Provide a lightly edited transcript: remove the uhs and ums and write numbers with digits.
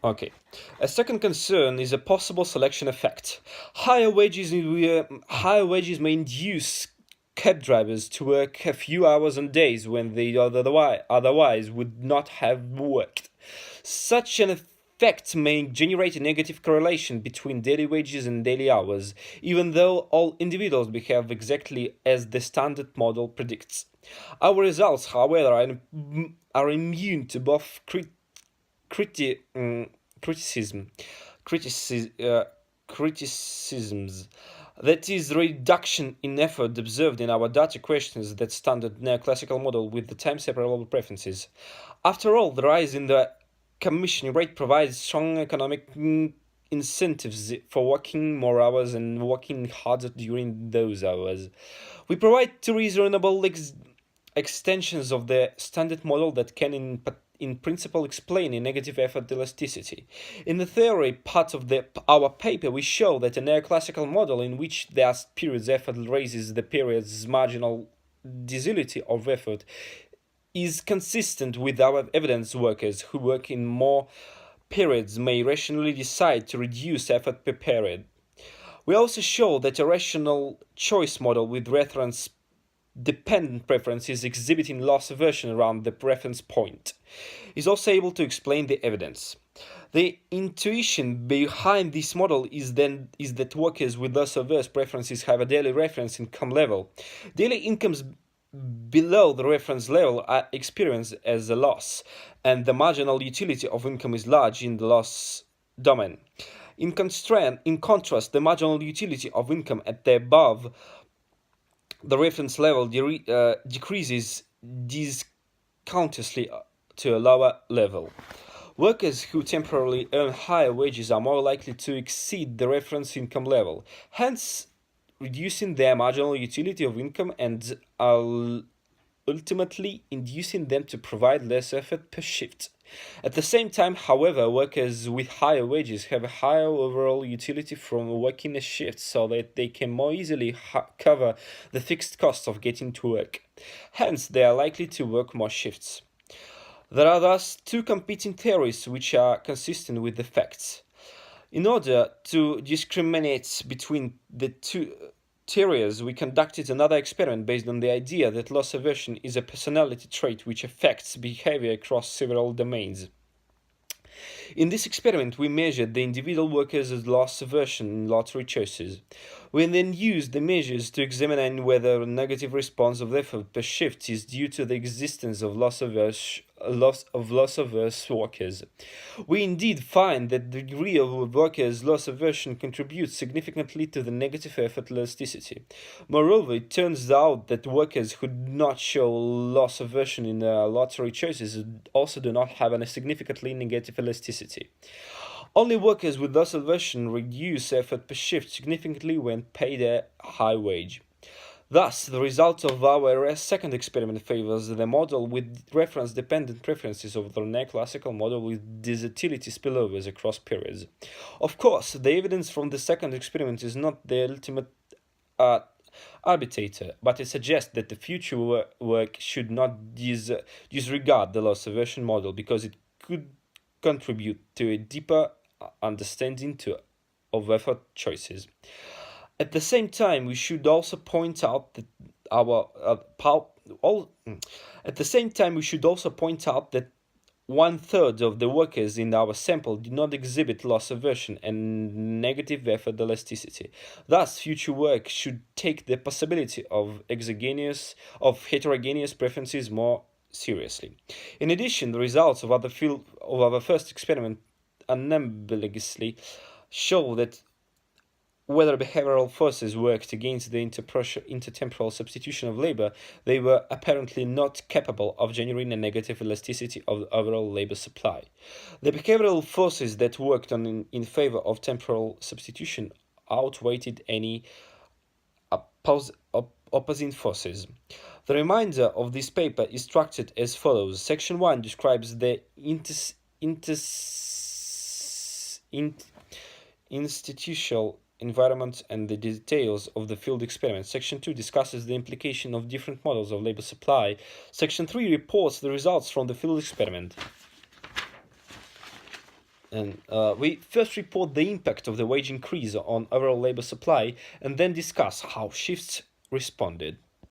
Okay. A second concern is a possible selection effect. Higher wages may induce cab drivers to work a few hours on days when they otherwise would not have worked. Such an effect may generate a negative correlation between daily wages and daily hours, even though all individuals behave exactly as the standard model predicts. Our results, however, are immune to both criti- mm, criticism, criticis- uh, criticisms. That is, the reduction in effort observed in our data questions that standard neoclassical model with the time separable preferences. After all, the rise in the commission rate provides strong economic incentives for working more hours and working harder during those hours. We provide two reasonable extensions of the standard model that can in principle explain a negative effort elasticity. In the theory part of our paper, we show that a neoclassical model in which the period's effort raises the period's marginal disability of effort is consistent with our evidence. Workers who work in more periods may rationally decide to reduce effort per period. We also show that a rational choice model with reference dependent preferences exhibiting loss aversion around the reference point is also able to explain the evidence. The intuition behind this model is that workers with loss averse preferences have a daily reference income level. Daily incomes below the reference level are experienced as a loss, and the marginal utility of income is large in the loss domain. In contrast, the marginal utility of income at the above the reference level decreases discountlessly to a lower level. Workers who temporarily earn higher wages are more likely to exceed the reference income level, hence reducing their marginal utility of income and ultimately inducing them to provide less effort per shift. At the same time, however, workers with higher wages have a higher overall utility from working a shift so that they can more easily cover the fixed costs of getting to work. Hence, they are likely to work more shifts. There are thus two competing theories which are consistent with the facts. In order to discriminate between the two theories, we conducted another experiment based on the idea that loss aversion is a personality trait which affects behavior across several domains. In this experiment, we measured the individual workers' loss aversion in lottery choices. We then used the measures to examine whether a negative response of effort per shift is due to the existence of loss averse workers. We indeed find that the degree of workers' loss aversion contributes significantly to the negative effort elasticity. Moreover, it turns out that workers who do not show loss aversion in lottery choices also do not have a significantly negative elasticity. Only workers with loss aversion reduce effort per shift significantly when paid a high wage. Thus, the result of our second experiment favors the model with reference-dependent preferences over the neoclassical model with disutility spillovers across periods. Of course, the evidence from the second experiment is not the ultimate uh, arbitrator, but it suggests that the future work should not disregard the loss aversion model because it could contribute to a deeper understanding of effort choices. At the same time, we should also point out that our all. At the same time, we should also point out that one third of the workers in our sample did not exhibit loss aversion and negative effort elasticity. Thus, future work should take the possibility of heterogeneous preferences more seriously. In addition, the results of our first experiment unambiguously show that whether behavioral forces worked against the intertemporal substitution of labor, they were apparently not capable of generating a negative elasticity of the overall labor supply. The behavioral forces that worked in favor of temporal substitution outweighed any opposing forces. The remainder of this paper is structured as follows. Section 1 describes the institutional environment and the details of the field experiment. Section 2 discusses the implication of different models of labor supply. Section 3 reports the results from the field experiment. And we first report the impact of the wage increase on overall labor supply and then discuss how shifts responded.